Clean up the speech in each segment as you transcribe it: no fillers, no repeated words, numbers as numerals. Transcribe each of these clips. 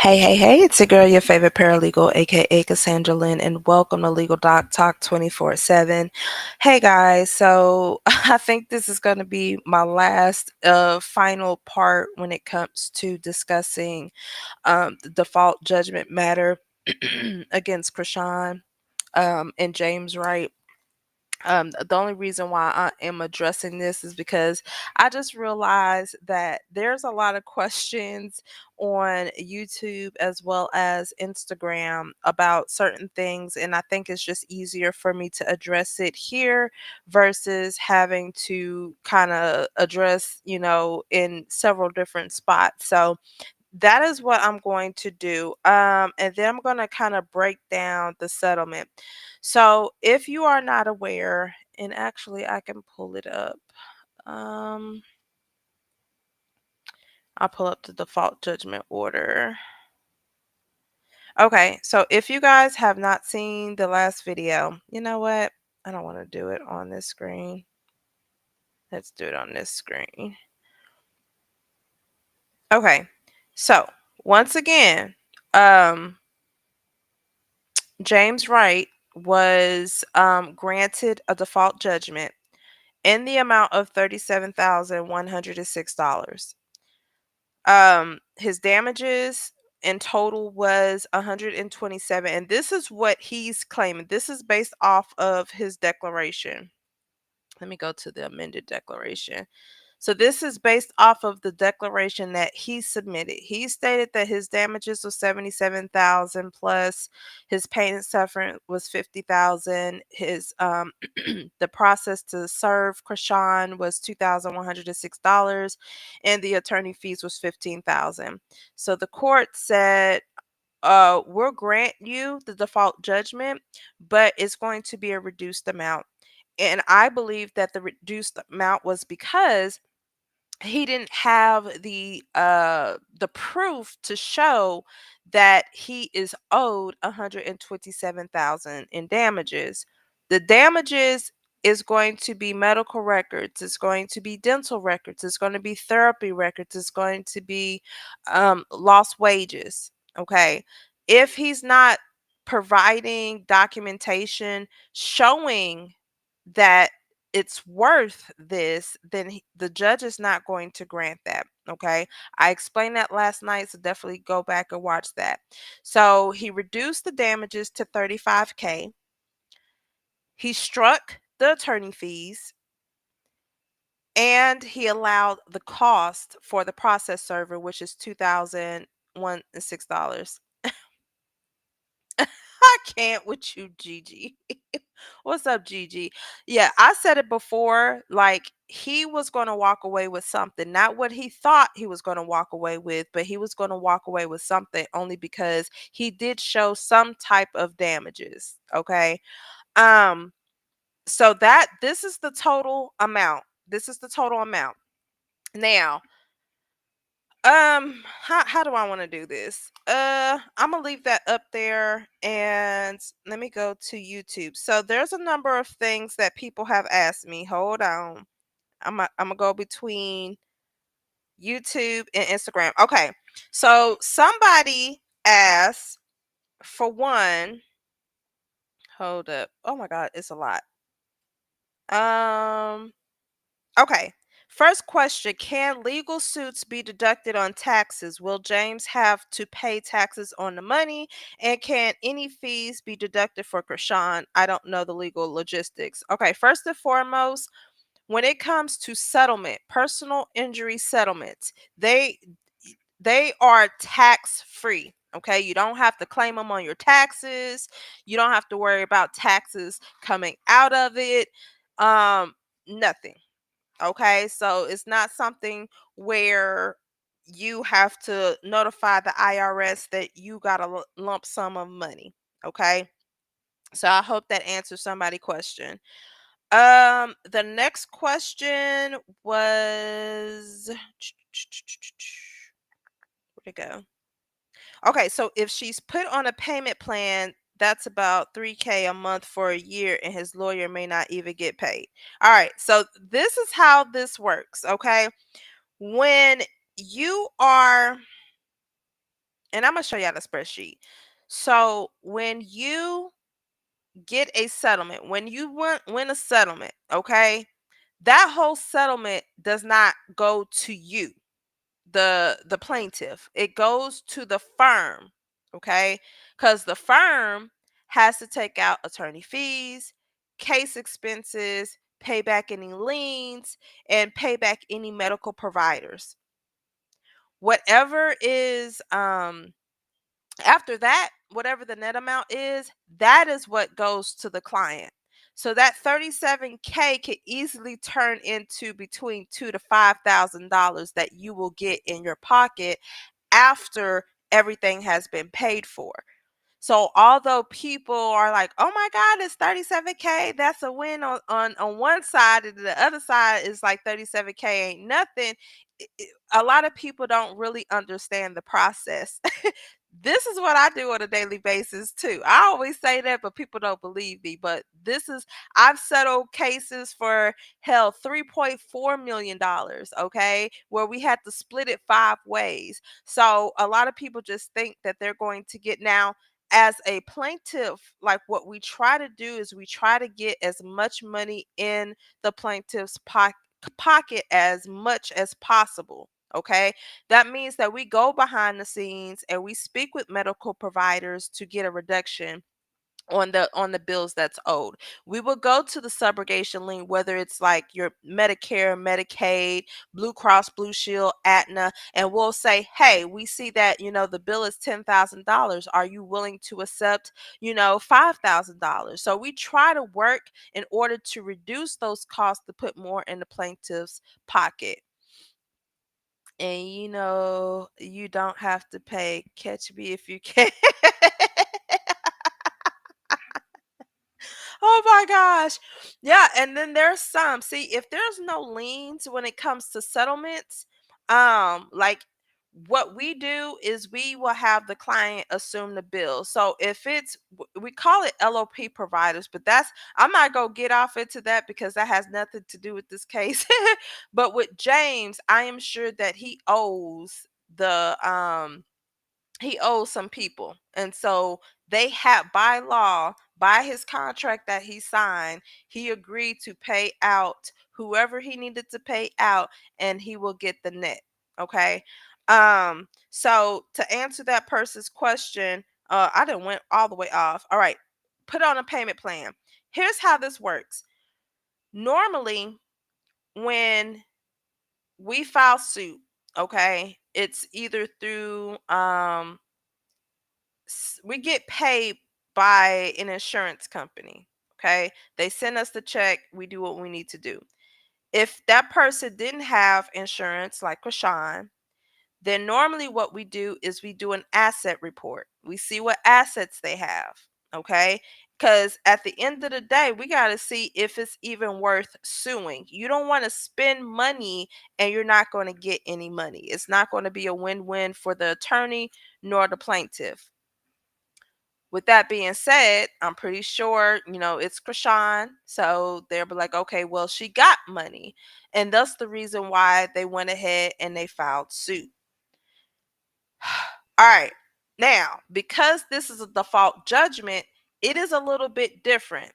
Hey, it's your girl, your favorite paralegal, aka Cassandra Lynn, and welcome to Legal Doc Talk 24/7. Hey guys, so I think this is going to be my last final part when it comes to discussing the default judgment matter against Krishan and James Wright. The only reason why I am addressing this is because I just realized that there's a lot of questions on YouTube as well as Instagram about certain things, and I think it's just easier for me to address it here versus having to kind of address, in several different spots. So that is what I'm going to do. And then I'm going to kind of break down the settlement. So if you are not aware, and actually I can pull it up. Um, I'll pull up the default judgment order. Okay, so if you guys have not seen the last video, you know what? I don't want to do it on this screen. Let's do it on this screen. Okay, so once again, James Wright was granted a default judgment in the amount of $37,106. His damages in total was 127, and this is what he's claiming. This is based off of his declaration. Let me go to the amended declaration. So this is based off of the declaration that he submitted. He stated that his damages was 77,000 plus his pain and suffering was 50,000. His the process to serve Krishan was $2,106 and the attorney fees was 15,000. So the court said we'll grant you the default judgment, but it's going to be a reduced amount. And I believe that the reduced amount was because he didn't have the proof to show that he is owed 127,000 in damages. The damages is going to be medical records, it's going to be dental records, it's going to be therapy records, it's going to be lost wages. Okay, if he's not providing documentation showing that it's worth this, then the judge is not going to grant that. Okay. I explained that last night, so definitely go back and watch that. So he reduced the damages to 35K. He struck the attorney fees and he allowed the cost for the process server, which is $2,006. I can't with you, Gigi. What's up, Gigi? Yeah, I said it before. Like, he was going to walk away with something, not what he thought he was going to walk away with, but he was going to walk away with something only because he did show some type of damages. Okay. Um, so that this is the total amount. This is the total amount. Now, how do I want to do this? I'm gonna leave that up there and let me go to YouTube. So there's a number of things that people have asked me. Hold on. I'm gonna go between YouTube and Instagram. Okay. So somebody asked for one. Hold up. Oh my god, it's a lot. Um Okay. First question, can legal suits be deducted on taxes? Will James have to pay taxes on the money? And can any fees be deducted for Krishan? I don't know the legal logistics. Okay, first and foremost, when it comes to settlement, personal injury settlements, they are tax free. Okay, you don't have to claim them on your taxes. You don't have to worry about taxes coming out of it. Nothing. Okay, so it's not something where you have to notify the IRS that you got a lump sum of money. Okay, so I hope that answers somebody's question. The next question was where'd it go? Okay, so if she's put on a payment plan, that's about 3K a month for a year, and his lawyer may not even get paid. All right, so this is how this works. Okay, when you are and I'm gonna show y'all the spreadsheet. So when you get a settlement, when you win a settlement, okay, that whole settlement does not go to you, the plaintiff. It goes to the firm, okay? Because the firm has to take out attorney fees, case expenses, pay back any liens, and pay back any medical providers. Whatever is after that, whatever the net amount is, that is what goes to the client. So that 37K could easily turn into between $2,000 to $5,000 that you will get in your pocket after everything has been paid for. So although people are like, "Oh my God, it's 37K, that's a win on one side, and the other side is like 37K ain't nothing." A lot of people don't really understand the process. This is what I do on a daily basis too. I always say that, but people don't believe me. But this is, I've settled cases for hell $3.4 million, okay, where we had to split it 5 ways. So a lot of people just think that they're going to get now. As a plaintiff, like what we try to do is we try to get as much money in the plaintiff's pocket as much as possible. Okay. That means that we go behind the scenes and we speak with medical providers to get a reduction on the bills that's owed. We will go to the subrogation link, whether it's like your Medicare, Medicaid, Blue Cross, Blue Shield, Aetna, and we'll say, hey, we see that, the bill is $10,000. Are you willing to accept, $5,000? So we try to work in order to reduce those costs to put more in the plaintiff's pocket. And you don't have to pay. Catch me if you can. Oh my gosh. Yeah, and then there's some. See, if there's no liens when it comes to settlements, like what we do is we will have the client assume the bill. So if we call it LOP providers, but that's, I'm not going to get off into that because that has nothing to do with this case. But with James, I am sure that the he owes some people. And so they have, by law, by his contract that he signed, he agreed to pay out whoever he needed to pay out, and he will get the net. Okay. So to answer that person's question, I didn't went all the way off. All right. Put on a payment plan. Here's how this works. Normally, when we file suit, okay, it's either through we get paid by an insurance company. Okay. They send us the check. We do what we need to do. If that person didn't have insurance, like Rashawn, then normally what we do is we do an asset report. We see what assets they have. Okay. Because at the end of the day, we got to see if it's even worth suing. You don't want to spend money and you're not going to get any money. It's not going to be a win win for the attorney nor the plaintiff. With that being said, I'm pretty sure, it's Krishan. So they'll be like, okay, well, she got money. And that's the reason why they went ahead and they filed suit. All right. Now, because this is a default judgment, it is a little bit different.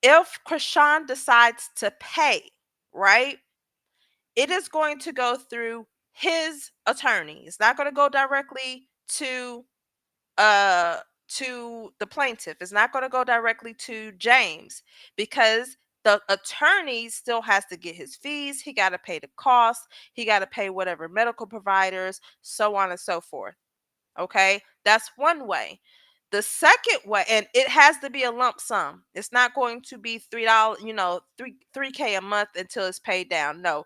If Krishan decides to pay, right, it is going to go through his attorney. It's not going to go directly uh to the plaintiff. It's not going to go directly to James because the attorney still has to get his fees. He got to pay the costs. He got to pay whatever medical providers, so on and so forth. Okay, that's one way. The second way, and it has to be a lump sum. It's not going to be $3, 3K a month until it's paid down. No,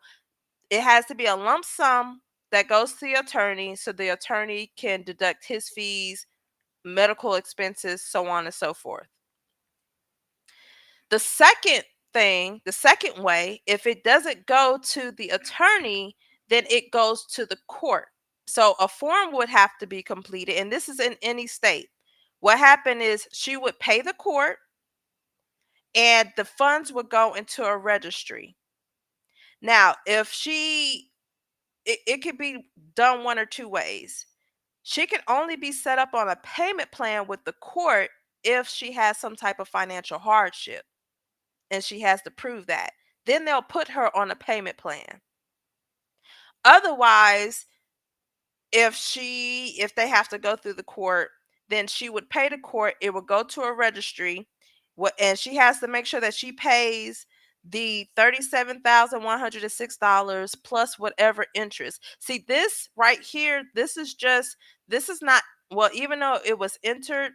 it has to be a lump sum that goes to the attorney so the attorney can deduct his fees, medical expenses, so on and so forth. The second way, if it doesn't go to the attorney, then it goes to the court. So a form would have to be completed, and this is in any state. What happened is she would pay the court, and the funds would go into a registry. Now, if it could be done one or two ways. She can only be set up on a payment plan with the court if she has some type of financial hardship and she has to prove that. Then they'll put her on a payment plan. Otherwise, if they have to go through the court, then she would pay the court. It would go to a registry. And she has to make sure that she pays the $37,106 plus whatever interest. See, this right here, this is not, well, even though it was entered,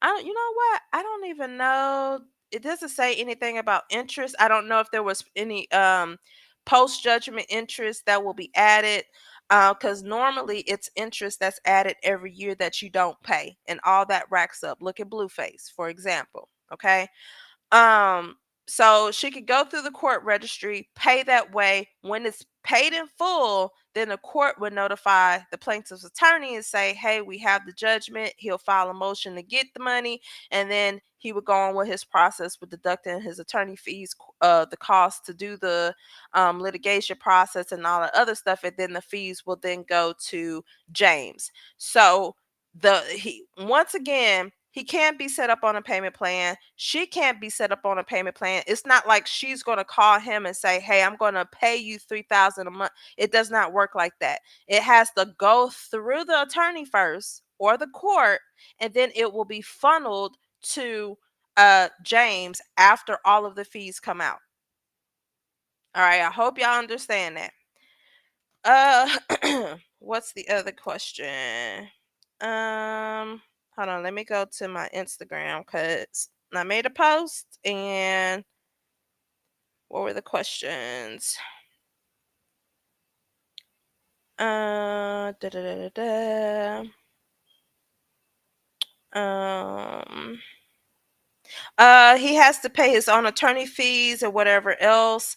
I don't, you know what? I don't even know. It doesn't say anything about interest. I don't know if there was any post judgment interest that will be added, because normally it's interest that's added every year that you don't pay, and all that racks up. Look at Blueface, for example. Okay. Um, so she could go through the court registry, pay that way. When it's paid in full, then the court would notify the plaintiff's attorney and say, "Hey, we have the judgment." He'll file a motion to get the money, and then he would go on with his process with deducting his attorney fees, the cost to do the litigation process, and all the other stuff, and then the fees will then go to James. So he once again, he can't be set up on a payment plan. She can't be set up on a payment plan. It's not like she's going to call him and say, "Hey, I'm going to pay you 3,000 a month." It does not work like that. It has to go through the attorney first or the court, and then it will be funneled to James after all of the fees come out. All right, I hope y'all understand that. What's the other question? Hold on, let me go to my Instagram because I made a post, and what were the questions? Da, da, da, da, da. He has to pay his own attorney fees or whatever else.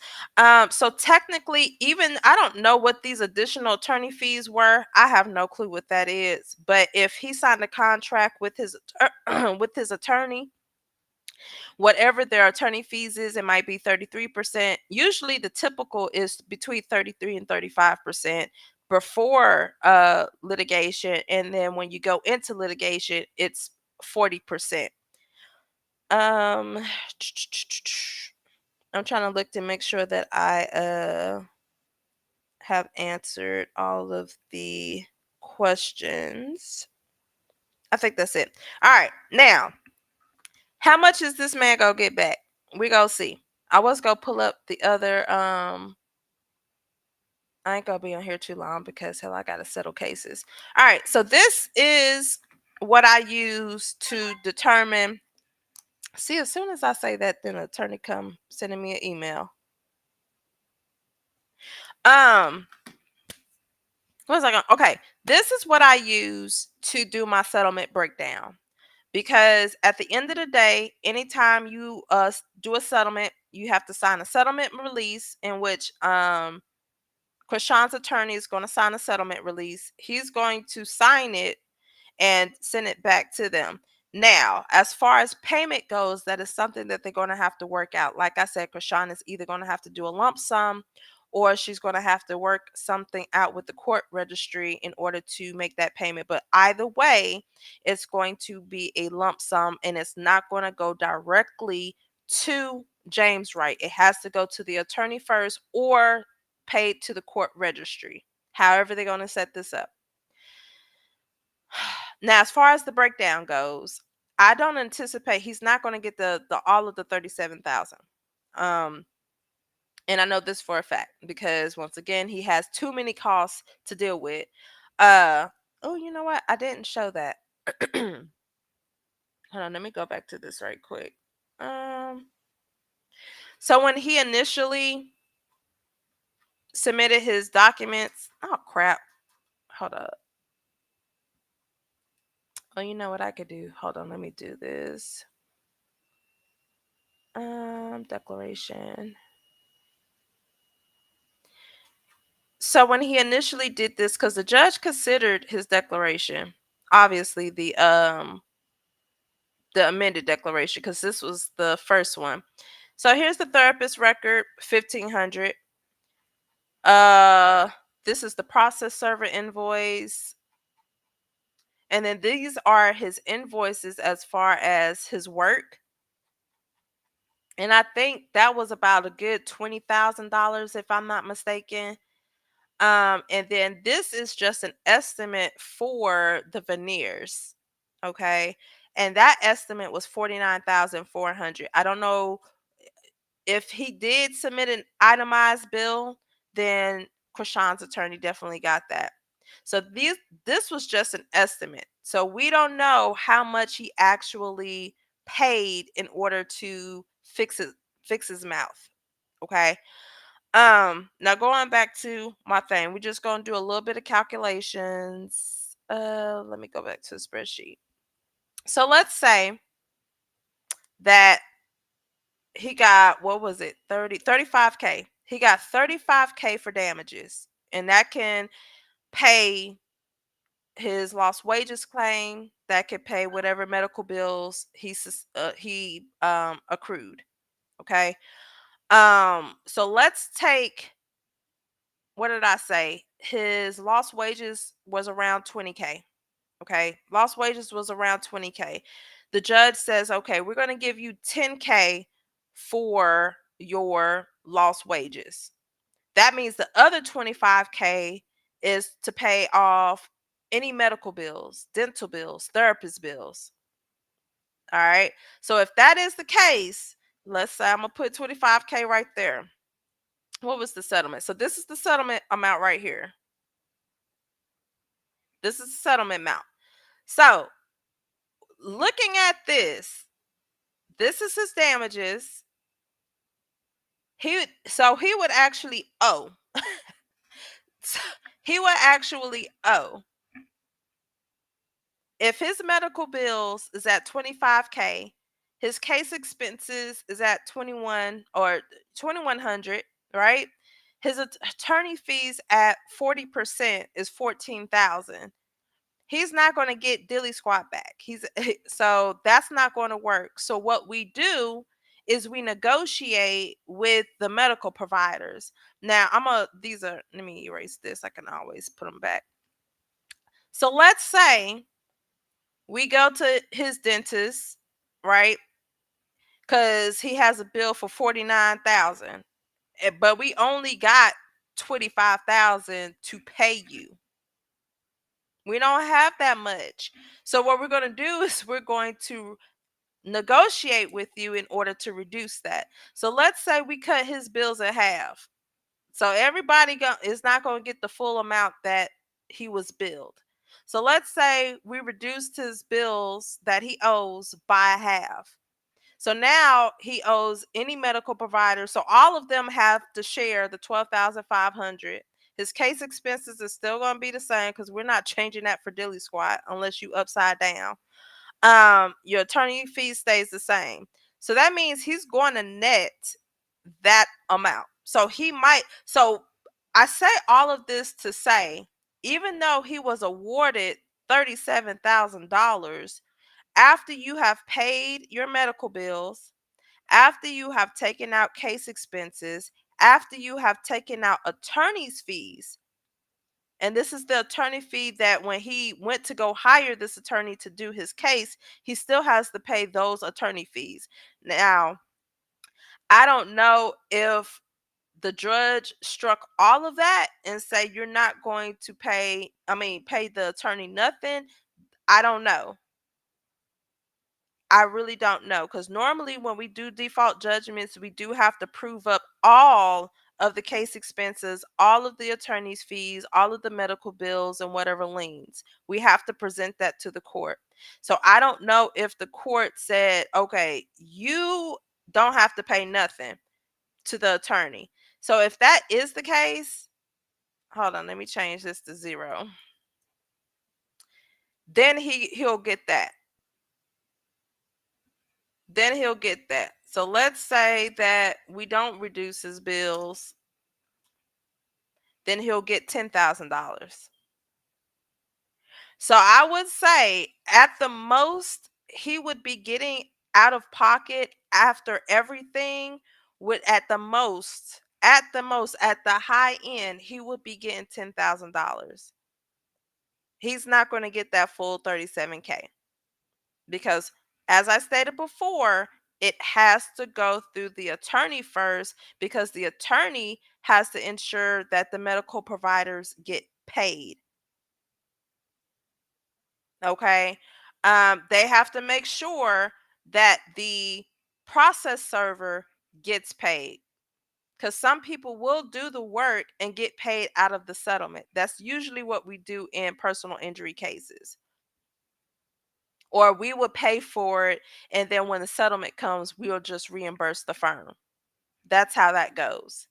So technically, even I don't know what these additional attorney fees were. I have no clue what that is. But if he signed a contract with his with his attorney, whatever their attorney fees is, it might be 33%. Usually the typical is between 33 and 35% before litigation, and then when you go into litigation, it's 40%. Um, I'm trying to look to make sure that I have answered all of the questions. I think that's it. All right. Now, how much is this man gonna get back? We gonna see. I was gonna pull up the other I ain't gonna be on here too long because hell I gotta settle cases. All right, so this is what I use to determine. See, as soon as I say that, then an attorney come sending me an email. Um, what was I going? Okay, this is what I use to do my settlement breakdown. Because at the end of the day, anytime you do a settlement, you have to sign a settlement release in which Krishan's attorney is going to sign a settlement release. He's going to sign it and send it back to them. Now, as far as payment goes, that is something that they're going to have to work out. Like I said, Krishan is either going to have to do a lump sum, or she's going to have to work something out with the court registry in order to make that payment. But either way, it's going to be a lump sum, and it's not going to go directly to James Wright. It has to go to the attorney first or paid to the court registry. However, they're going to set this up. Now, as far as the breakdown goes, I don't anticipate he's not going to get the all of the 37,000. And I know this for a fact because once again, he has too many costs to deal with. Oh, you know what? I didn't show that. Hold on, let me go back to this right quick. So when he initially submitted his documents, oh crap. Hold up. Oh, you know what I could do? Hold on, let me do this. Declaration. So when he initially did this, because the judge considered his declaration, obviously the amended declaration, because this was the first one. So here's the therapist record, 1,500. This is the process server invoice. And then these are his invoices as far as his work. And I think that was about a good $20,000 if I'm not mistaken. And then this is just an estimate for the veneers. Okay. And that estimate was 49,400. I don't know if he did submit an itemized bill, then Krishan's attorney definitely got that. So this was just an estimate. So we don't know how much he actually paid in order to fix his mouth. Okay. Now going back to my thing, we're just gonna do a little bit of calculations. Let me go back to the spreadsheet. So let's say that he got, what was it, 35K. He got 35K for damages, and that can pay his lost wages claim, that could pay whatever medical bills he accrued. Okay. So let's take, what did I say? His lost wages was around 20K. Okay. Lost wages was around 20K. The judge says, okay, we're going to give you 10K for your lost wages. That means the other 25K is to pay off any medical bills, dental bills, therapist bills. All right. So if that is the case, let's say I'm going to put 25K right there. What was the settlement? So this is the settlement amount right here. This is the settlement amount. So looking at this is his damages. He would actually owe. He would actually owe, if his medical bills is at 25K, his case expenses is at 21 or 2100, right? His attorney fees at 40% is 14,000. He's not going to get dilly squat back. So that's not going to work. So what we do is we negotiate with the medical providers. Now, let me erase this. I can always put them back. So let's say we go to his dentist, right? Cuz he has a bill for 49,000. But we only got 25,000 to pay you. We don't have that much. So what we're going to do is we're going to negotiate with you in order to reduce that. So let's say we cut his bills in half. So everybody is not going to get the full amount that he was billed. So let's say we reduced his bills that he owes by half. So now he owes any medical provider. So all of them have to share the 12,500. His case expenses is still going to be the same because we're not changing that for Dilly Squat unless you upside down. Your attorney fee stays the same. So that means he's going to net that amount. So I say all of this to say, even though he was awarded $37,000, after you have paid your medical bills, after you have taken out case expenses, after you have taken out attorney's fees, and this is the attorney fee that when he went to go hire this attorney to do his case, he still has to pay those attorney fees. Now, I don't know if the judge struck all of that and say you're not going to pay the attorney nothing. I don't know. I really don't know, because normally when we do default judgments, we do have to prove up all of the case expenses, all of the attorney's fees, all of the medical bills, and whatever liens. We have to present that to the court. So I don't know if the court said, okay, you don't have to pay nothing to the attorney. So if that is the case, hold on, let me change this to 0. Then he'll get that. Then he'll get that. So let's say that we don't reduce his bills, then he'll get $10,000. So I would say at the most he would be getting out of pocket after everything, would at the high end he would be getting $10,000. He's not going to get that full 37K because, as I stated before, it has to go through the attorney first because the attorney has to ensure that the medical providers get paid. Okay. They have to make sure that the process server gets paid because some people will do the work and get paid out of the settlement. That's usually what we do in personal injury cases. Or we will pay for it, and then when the settlement comes, we'll just reimburse the firm. That's how that goes.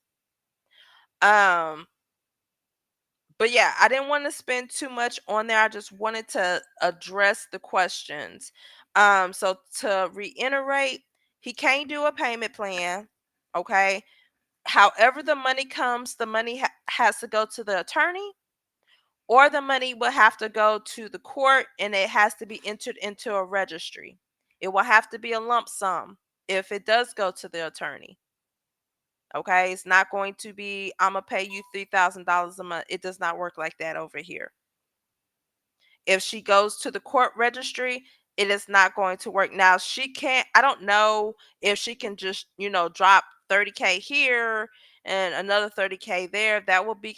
Um, but yeah, I didn't want to spend too much on there. I just wanted to address the questions. So to reiterate, he can't do a payment plan. Okay. However, the money comes, the money has to go to the attorney, or the money will have to go to the court and it has to be entered into a registry. It will have to be a lump sum if it does go to the attorney. Okay, it's not going to be, I'm gonna pay you $3,000 a month. It does not work like that over here. If she goes to the court registry, it is not going to work. Now, she can't, I don't know if she can just, drop 30K here and another 30K there. That would be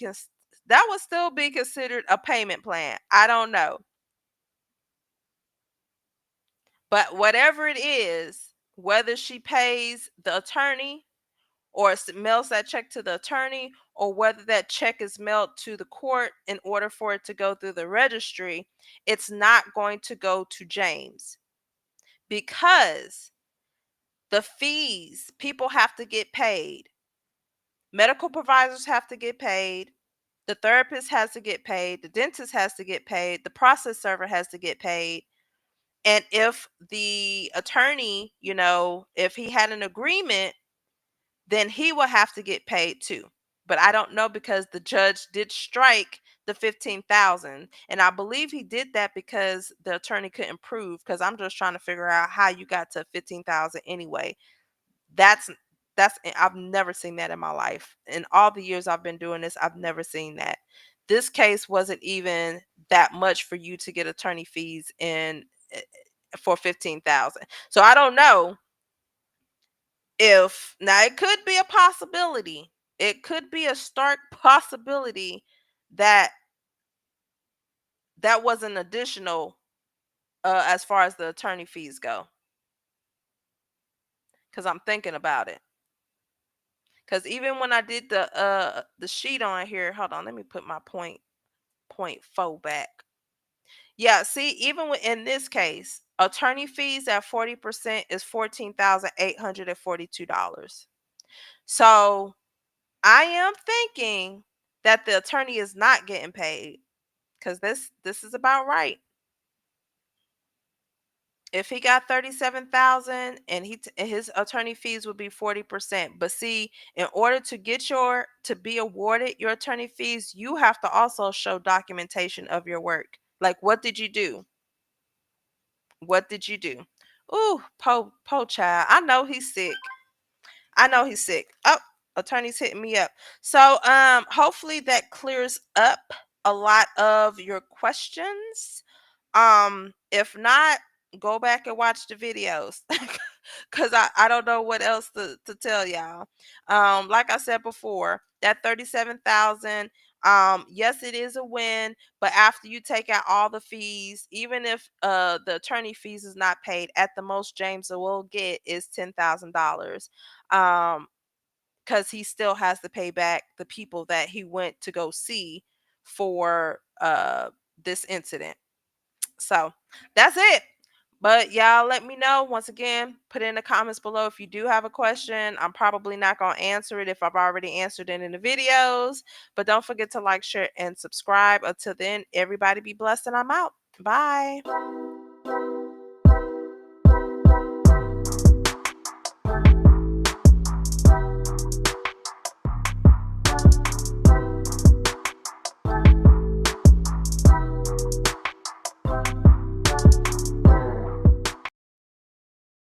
that would still be considered a payment plan. I don't know. But whatever it is, whether she pays the attorney or mails that check to the attorney, or whether that check is mailed to the court in order for it to go through the registry, it's not going to go to James because the fees, people have to get paid. Medical providers have to get paid. The therapist has to get paid. The dentist has to get paid. The process server has to get paid. And if the attorney, if he had an agreement, then he will have to get paid too. But I don't know because the judge did strike the 15,000, and I believe he did that because the attorney couldn't prove. Because I'm just trying to figure out how you got to 15,000 anyway. That's I've never seen that in my life. In all the years I've been doing this, I've never seen that. This case wasn't even that much for you to get attorney fees in for 15,000. So I don't know if, now it could be a possibility. It could be a stark possibility that that was an additional as far as the attorney fees go. Cuz I'm thinking about it. Cuz even when I did the sheet on here, hold on, let me put my point 4 back. Yeah, see, even in this case, attorney fees at 40% is $14,842. So I am thinking that the attorney is not getting paid because this is about right. If he got 37,000 and his attorney fees would be 40%. But see, in order to to be awarded your attorney fees, you have to also show documentation of your work. Like, what did you do? What did you do? Ooh, po child. I know he's sick. I know he's sick. Oh, attorney's hitting me up. So hopefully that clears up a lot of your questions. If not, go back and watch the videos. Cause I don't know what else to tell y'all. Like I said before, that 37,000, yes, it is a win, but after you take out all the fees, even if the attorney fees is not paid, at the most James will get is $10,000. Because he still has to pay back the people that he went to go see for this incident. So that's it. But y'all let me know. Once again, put in the comments below if you do have a question. I'm probably not going to answer it if I've already answered it in the videos. But don't forget to like, share, and subscribe. Until then, everybody be blessed and I'm out. Bye.